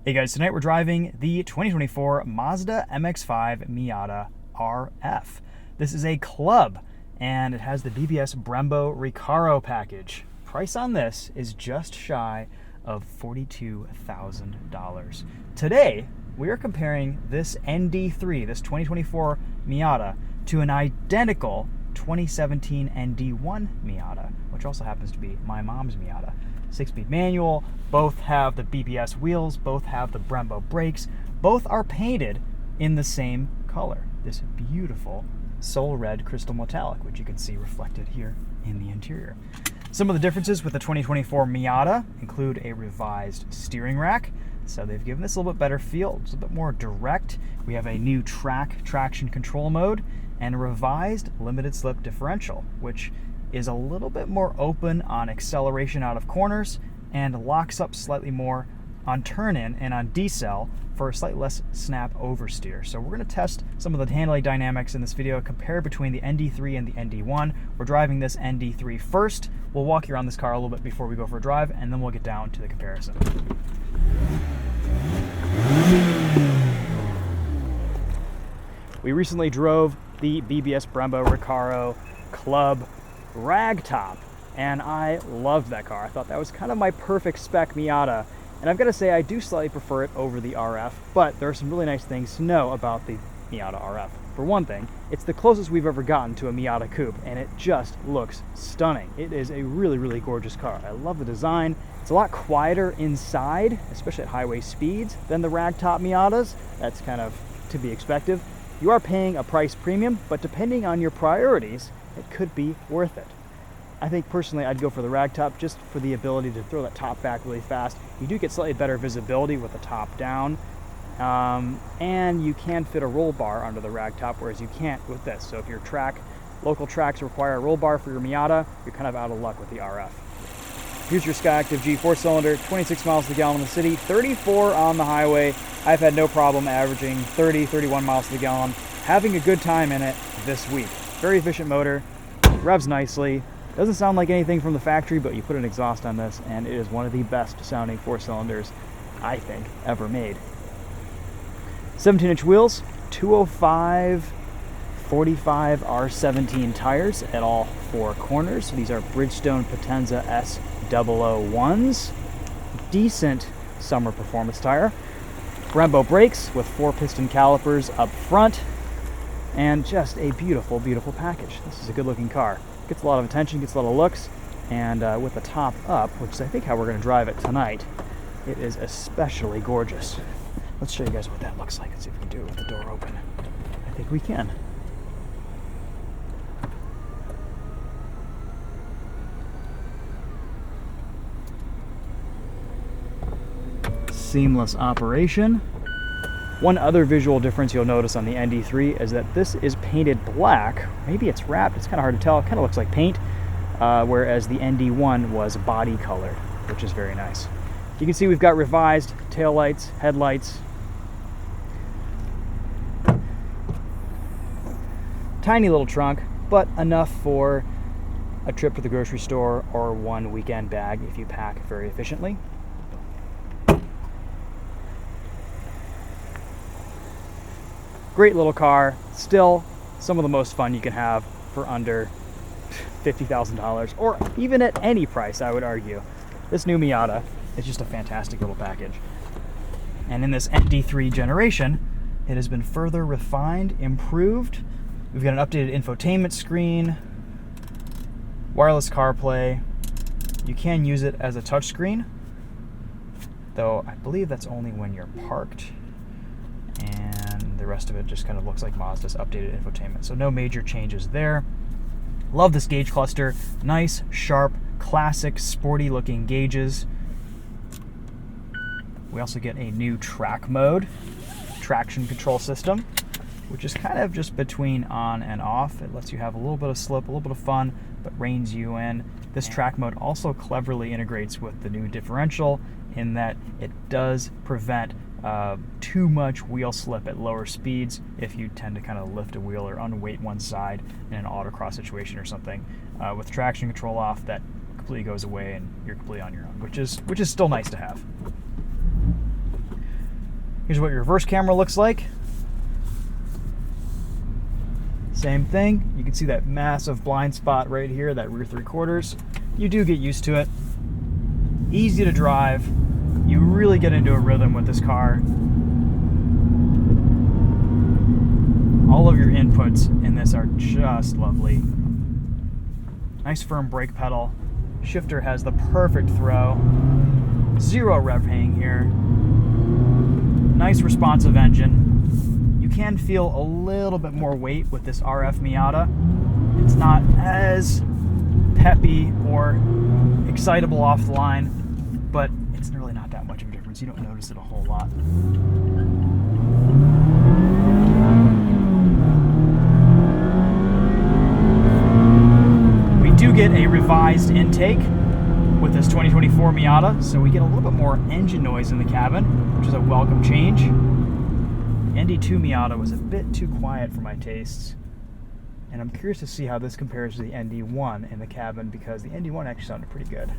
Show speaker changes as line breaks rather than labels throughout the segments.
Hey guys, tonight we're driving the 2024 Mazda MX-5 Miata RF. This is a club and it has the BBS Brembo Recaro package. Price on this is just shy of $42,000. Today we are comparing this ND3, this 2024 Miata, to an identical 2017 ND1 Miata, which also happens to be my mom's Miata. 6-speed manual, both have the BBS wheels, both have the Brembo brakes, both are painted in the same color, this beautiful soul red crystal metallic, which you can see reflected here in the interior. Some of the differences with the 2024 Miata include a revised steering rack, so they've given this a little bit better feel, it's a bit more direct. We have a new traction control mode and a revised limited-slip differential, which is a little bit more open on acceleration out of corners and locks up slightly more on turn-in and on decel for a slightly less snap oversteer. So we're going to test some of the handling dynamics in this video, compare between the ND3 and the ND1. We're driving this ND3 first. We'll walk you around this car a little bit before we go for a drive, and then we'll get down to the comparison. We recently drove the BBS Brembo Recaro Club Ragtop, and I loved that car. I thought that was kind of my perfect spec Miata, and I've got to say I do slightly prefer it over the RF, but there are some really nice things to know about the Miata RF. For one thing, it's the closest we've ever gotten to a Miata coupe, and it just looks stunning. It is a really, really gorgeous car. I love the design. It's a lot quieter inside, especially at highway speeds, than the Ragtop Miatas. That's kind of to be expected. You are paying a price premium, but depending on your priorities, it could be worth it. I think personally I'd go for the Ragtop just for the ability to throw that top back really fast. You do get slightly better visibility with the top down, and you can fit a roll bar under the Ragtop, whereas you can't with this. So if your local tracks require a roll bar for your Miata, you're kind of out of luck with the RF. Here's your Skyactiv G 4-cylinder, 26 miles to the gallon in the city, 34 on the highway. I've had no problem averaging 30, 31 miles to the gallon, having a good time in it this week. Very efficient motor, revs nicely, doesn't sound like anything from the factory, but you put an exhaust on this and it is one of the best sounding 4-cylinders I think ever made. 17-inch wheels, 205 45 R17 tires at all four corners. These are Bridgestone Potenza S001s. Decent summer performance tire. Brembo brakes with 4-piston calipers up front. And just a beautiful, beautiful package. This is a good looking car. Gets a lot of attention, gets a lot of looks, and with the top up, which is I think how we're going to drive it tonight, it is especially gorgeous. Let's show you guys what that looks like. Let's see if we can do it with the door open. I think we can. Seamless operation. One other visual difference you'll notice on the ND3 is that this is painted black. Maybe it's wrapped, it's kind of hard to tell. It kind of looks like paint, whereas the ND1 was body colored, which is very nice. You can see we've got revised taillights, headlights. Tiny little trunk, but enough for a trip to the grocery store or one weekend bag if you pack very efficiently. Great little car, still some of the most fun you can have for under $50,000, or even at any price, I would argue. This new Miata is just a fantastic little package. And in this ND3 generation, it has been further refined, improved. We've got an updated infotainment screen, wireless CarPlay. You can use it as a touchscreen, though I believe that's only when you're parked. And the rest of it just kind of looks like Mazda's updated infotainment. So no major changes there. Love this gauge cluster. Nice, sharp, classic, sporty looking gauges. We also get a new track mode, traction control system, which is kind of just between on and off. It lets you have a little bit of slip, a little bit of fun, but reins you in. This track mode also cleverly integrates with the new differential in that it does prevent too much wheel slip at lower speeds if you tend to kind of lift a wheel or unweight one side in an autocross situation or something. With traction control off, that completely goes away and you're completely on your own, which is still nice to have. Here's what your reverse camera looks like. Same thing. You can see that massive blind spot right here, that rear 3/4. You do get used to it. Easy to drive. You really get into a rhythm with this car. All of your inputs in this are just lovely. Nice firm brake pedal. Shifter has the perfect throw. Zero rev hang here. Nice responsive engine. You can feel a little bit more weight with this RF Miata. It's not as peppy or excitable off the line, but it's really not that much of a difference. You don't notice it a whole lot. We do get a revised intake with this 2024 Miata, so we get a little bit more engine noise in the cabin, which is a welcome change. ND2 Miata was a bit too quiet for my tastes, and I'm curious to see how this compares to the ND1 in the cabin, because the ND1 actually sounded pretty good.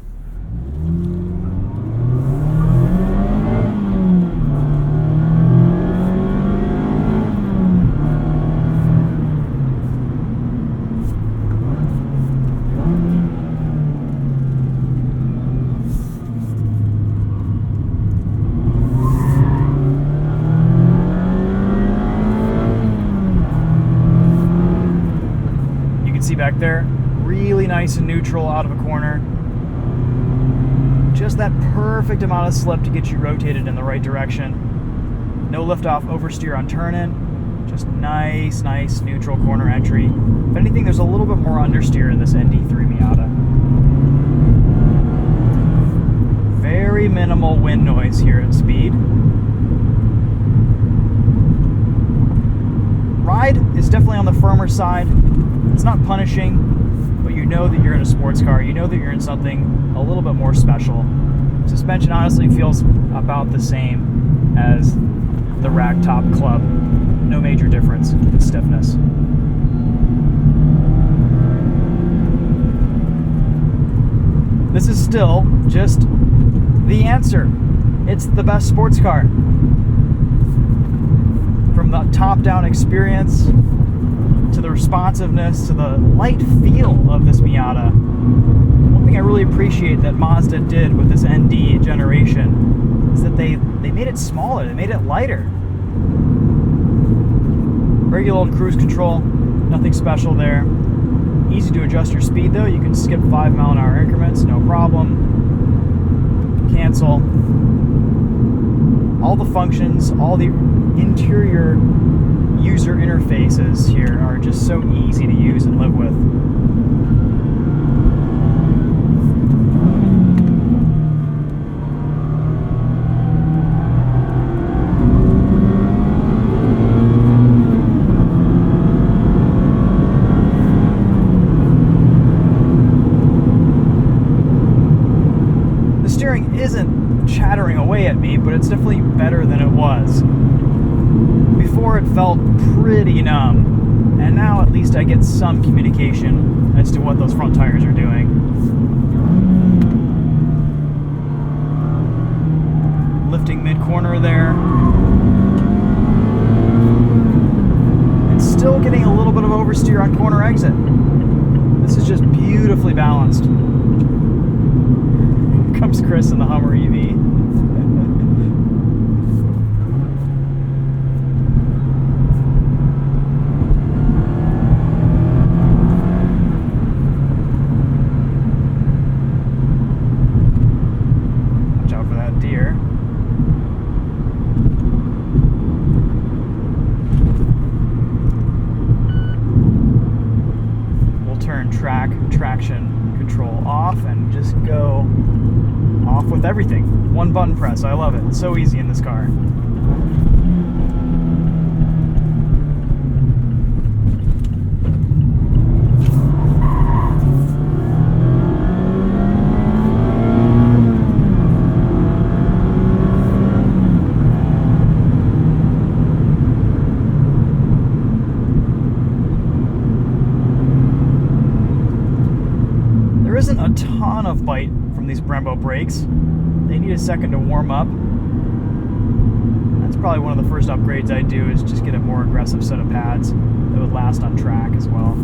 Back there, really nice and neutral out of a corner. Just that perfect amount of slip to get you rotated in the right direction. No liftoff oversteer on turn-in. Just nice neutral corner entry. If anything, there's a little bit more understeer in this ND3 Miata. Very minimal wind noise here at speed. Ride is definitely on the firmer side. It's not punishing, but you know that you're in a sports car. You know that you're in something a little bit more special. Suspension honestly feels about the same as the Ragtop Club. No major difference in stiffness. This is still just the answer. It's the best sports car. From the top-down experience, to the responsiveness, to the light feel of this Miata. One thing I really appreciate that Mazda did with this ND generation is that they made it smaller, they made it lighter. Regular old cruise control, nothing special there. Easy to adjust your speed though, you can skip 5-mile-an-hour increments, no problem. Cancel. All the functions, all the interior user interfaces here are just so easy to use and live with. The steering isn't chattering away at me, but it's definitely better than it was. Before it felt pretty numb, and now at least I get some communication as to what those front tires are doing. Lifting mid-corner there. And still getting a little bit of oversteer on corner exit. This is just beautifully balanced. Here comes Chris in the Hummer EV. Traction control off and just go off with everything. One button press. I love it. It's so easy in this car. There isn't a ton of bite from these Brembo brakes. They need a second to warm up. That's probably one of the first upgrades I do, is just get a more aggressive set of pads that would last on track as well.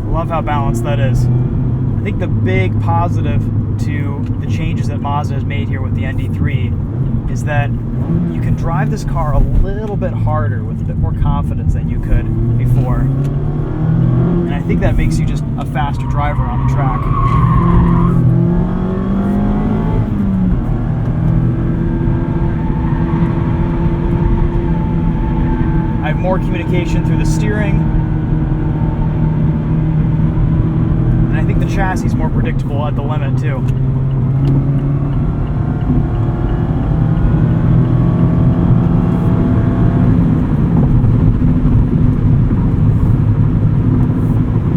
Love how balanced that is. I think the big positive to the changes that Mazda has made here with the ND3 is that you can drive this car a little bit harder with a bit more confidence than you could before. And I think that makes you just a faster driver on the track. I have more communication through the steering. I think the chassis is more predictable at the limit too.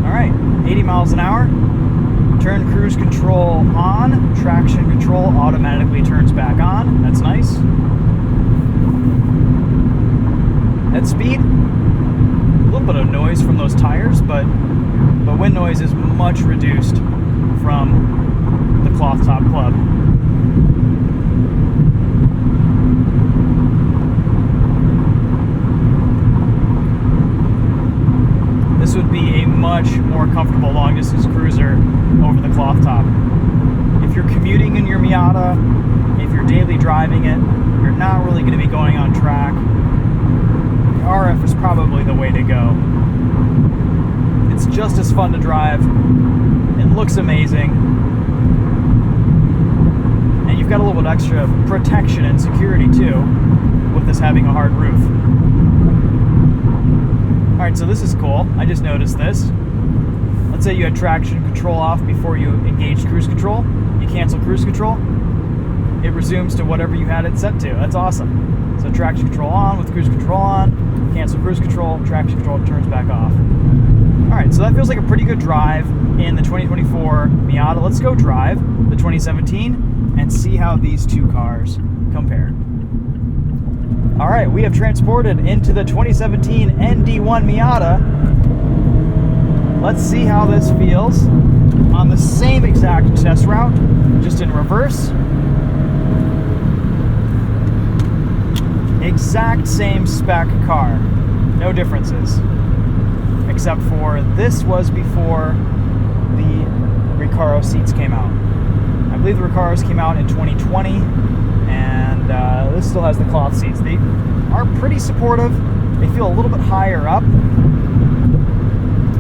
All right, 80 miles an hour. Turn cruise control on. Traction control automatically turns back on. That's nice. At speed, a little bit of noise from those tires, but wind noise is much reduced from the cloth top club. This would be a much more comfortable long distance cruiser over the cloth top. If you're commuting in your Miata, if you're daily driving it, you're not really going to be going on track. The RF is probably the way to go. It's just as fun to drive. It looks amazing. And you've got a little bit extra protection and security too, with this having a hard roof. All right, so this is cool. I just noticed this. Let's say you had traction control off before you engaged cruise control. You cancel cruise control. It resumes to whatever you had it set to. That's awesome. So traction control on with cruise control on. Cancel cruise control. Traction control turns back off. All right, so that feels like a pretty good drive in the 2024 Miata. Let's go drive the 2017 and see how these two cars compare. All right, we have transported into the 2017 ND1 Miata. Let's see how this feels on the same exact test route, just in reverse. Exact same spec car, no differences. Except for this was before the Recaro seats came out. I believe the Recaros came out in 2020, and this still has the cloth seats. They are pretty supportive. They feel a little bit higher up.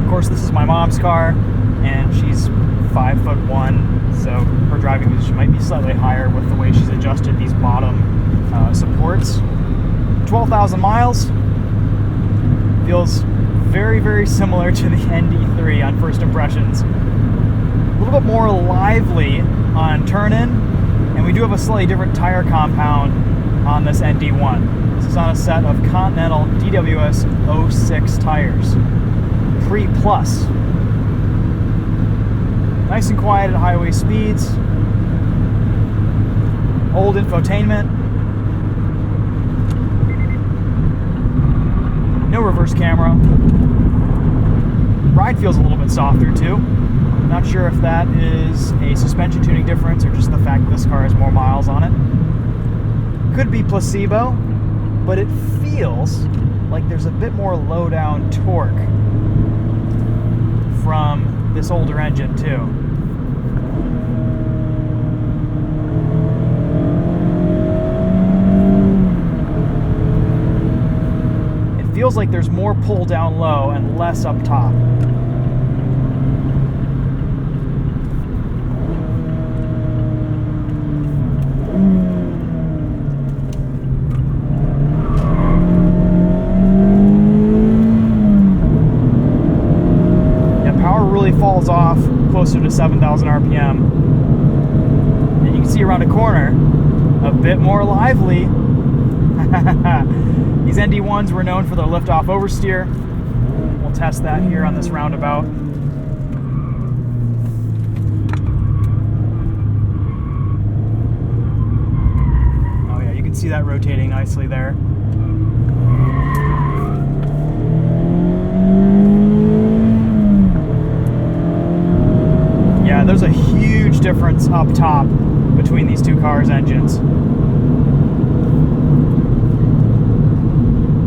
Of course, this is my mom's car, and she's 5'1", so her driving position might be slightly higher with the way she's adjusted these bottom supports. 12,000 miles. Feels very, very similar to the ND3 on first impressions. A little bit more lively on turn-in, and we do have a slightly different tire compound on this ND1. This is on a set of Continental DWS 06 tires, Pre-Plus. Nice and quiet at highway speeds. Old infotainment. No reverse camera. Ride feels a little bit softer too. Not sure if that is a suspension tuning difference or just the fact that this car has more miles on it. Could be placebo, but it feels like there's a bit more low down torque from this older engine too. Feels like there's more pull down low and less up top. Yeah, power really falls off closer to 7,000 RPM. And you can see around a corner, a bit more lively. These ND1s were known for their lift-off oversteer. We'll test that here on this roundabout. Oh yeah, you can see that rotating nicely there. Yeah, there's a huge difference up top between these two cars' engines.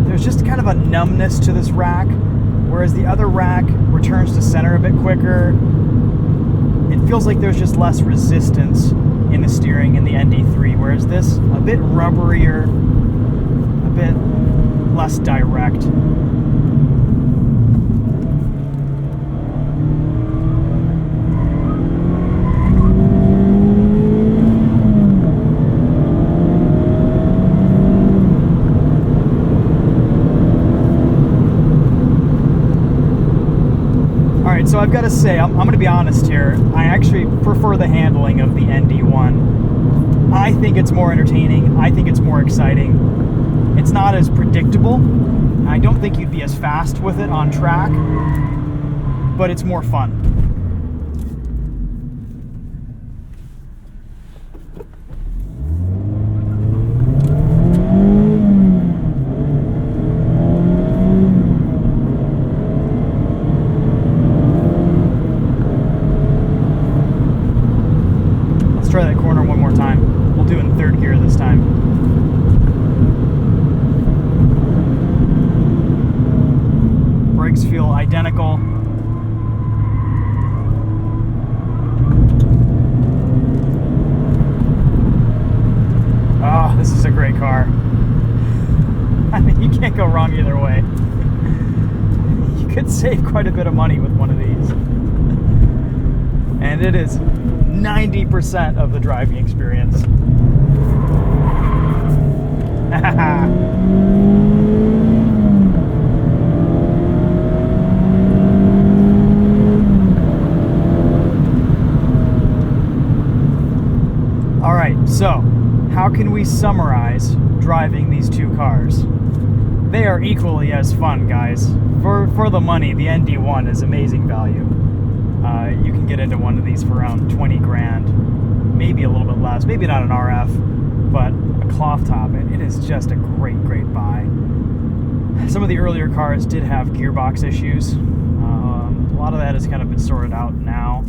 There's just kind of a numbness to this rack, whereas the other rack returns to center a bit quicker. It feels like there's just less resistance in the steering in the ND3, whereas this, a bit rubberier, a bit less direct. So I've got to say, I'm going to be honest here, I actually prefer the handling of the ND1. I think it's more entertaining, I think it's more exciting. It's not as predictable. I don't think you'd be as fast with it on track, but it's more fun. Try that corner one more time. We'll do it in third gear this time. Brakes feel identical. Oh, this is a great car. I mean, you can't go wrong either way. You could save quite a bit of money with one of these. And it is 90% of the driving experience. All right, so how can we summarize driving these two cars? They are equally as fun, guys. For the money, the ND1 is amazing value. You can get into one of these for around 20 grand, maybe a little bit less, maybe not an RF, but a cloth top. It is just a great buy. Some of the earlier cars did have gearbox issues. A lot of that has kind of been sorted out now.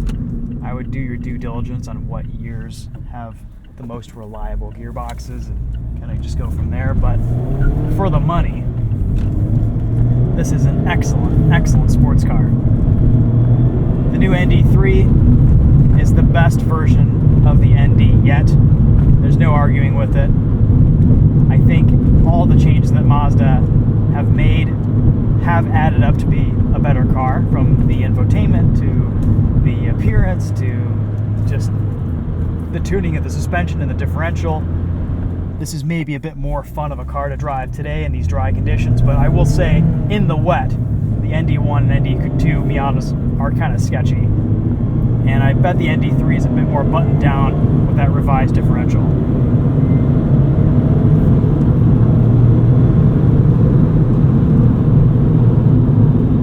I would do your due diligence on what years have the most reliable gearboxes and kind of just go from there. But for the money, this is an excellent sports car. The new ND3 is the best version of the ND yet. There's no arguing with it. I think all the changes that Mazda have made have added up to be a better car, from the infotainment to the appearance to just the tuning of the suspension and the differential. This is maybe a bit more fun of a car to drive today in these dry conditions, but I will say in the wet, the ND1 and ND2 Miatas are kind of sketchy. And I bet the ND3 is a bit more buttoned down with that revised differential.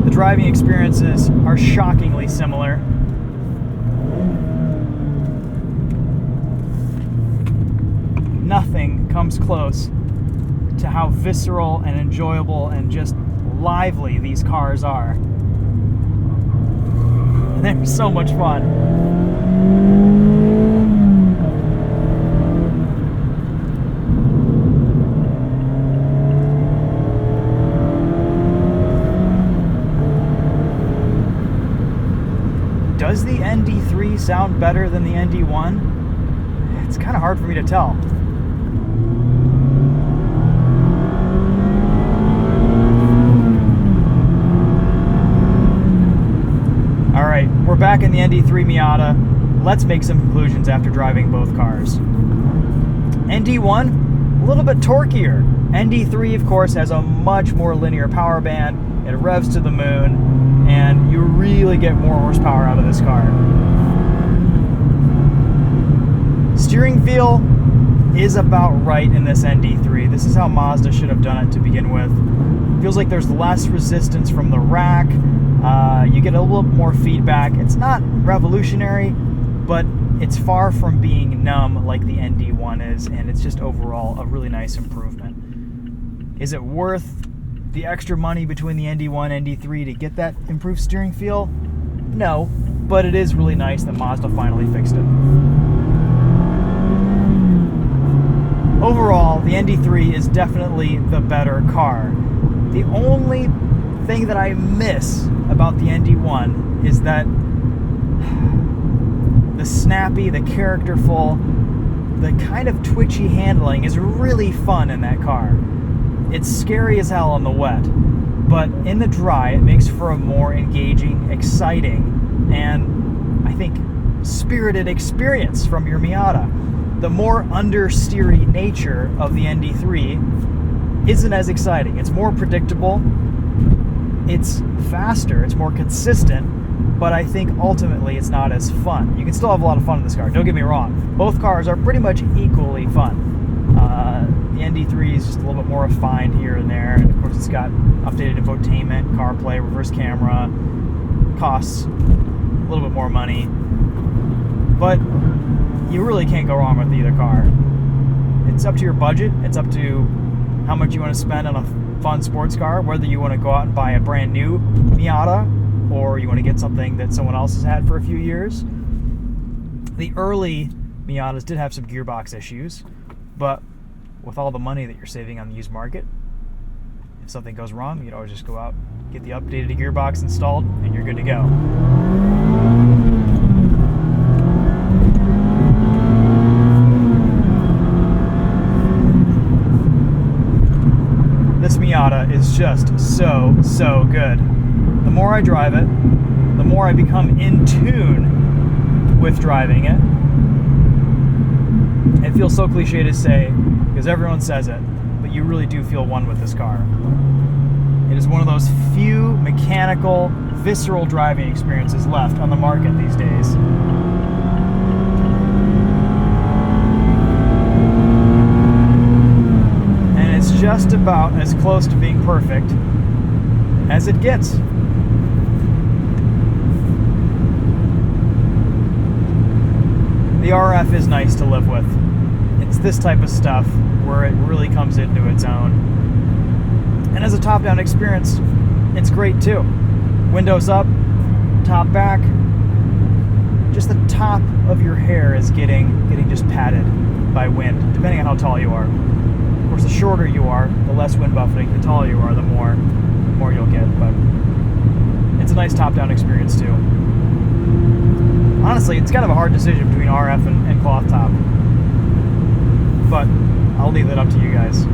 The driving experiences are shockingly similar. Nothing comes close to how visceral and enjoyable and just lively these cars are. They're so much fun. Does the ND3 sound better than the ND1? It's kind of hard for me to tell. Alright, we're back in the ND3 Miata. Let's make some conclusions after driving both cars. ND1, a little bit torquier. ND3, of course, has a much more linear power band. It revs to the moon, and you really get more horsepower out of this car. Steering feel, is about right in this ND3. This is how Mazda should have done it to begin with. Feels like there's less resistance from the rack. You get a little more feedback. It's not revolutionary, but it's far from being numb like the ND1 is, and it's just overall a really nice improvement. Is it worth the extra money between the ND1 and ND3 to get that improved steering feel? No, but it is really nice that Mazda finally fixed it. Overall, the ND3 is definitely the better car. The only thing that I miss about the ND1 is that the snappy, the characterful, the kind of twitchy handling is really fun in that car. It's scary as hell on the wet, but in the dry, it makes for a more engaging, exciting, and I think spirited experience from your Miata. The more understeery nature of the ND3 isn't as exciting. It's more predictable, it's faster, it's more consistent, but I think ultimately it's not as fun. You can still have a lot of fun in this car, don't get me wrong. Both cars are pretty much equally fun. The ND3 is just a little bit more refined here and there, and of course it's got updated infotainment, CarPlay, reverse camera, costs a little bit more money, but you really can't go wrong with either car. It's up to your budget, it's up to how much you want to spend on a fun sports car, whether you want to go out and buy a brand new Miata or you want to get something that someone else has had for a few years. The early Miatas did have some gearbox issues, but with all the money that you're saving on the used market, if something goes wrong, you'd always just go out, get the updated gearbox installed, and you're good to go. This Miata is just so good. The more I drive it, the more I become in tune with driving it. It feels so cliche to say, because everyone says it, but you really do feel one with this car. It is one of those few mechanical, visceral driving experiences left on the market these days. And it's just about as close to being perfect as it gets. The RF is nice to live with. It's this type of stuff where it really comes into its own. And as a top-down experience, it's great too. Windows up, top back. Just the top of your hair is getting just patted by wind, depending on how tall you are. Of course, the shorter you are, the less wind buffeting. The taller you are, the more you'll get. But it's a nice top-down experience too. Honestly, it's kind of a hard decision between RF and cloth top, but I'll leave that up to you guys.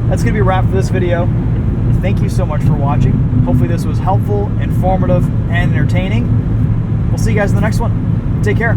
That's going to be a wrap for this video. Thank you so much for watching. Hopefully this was helpful, informative, and entertaining. We'll see you guys in the next one. Take care.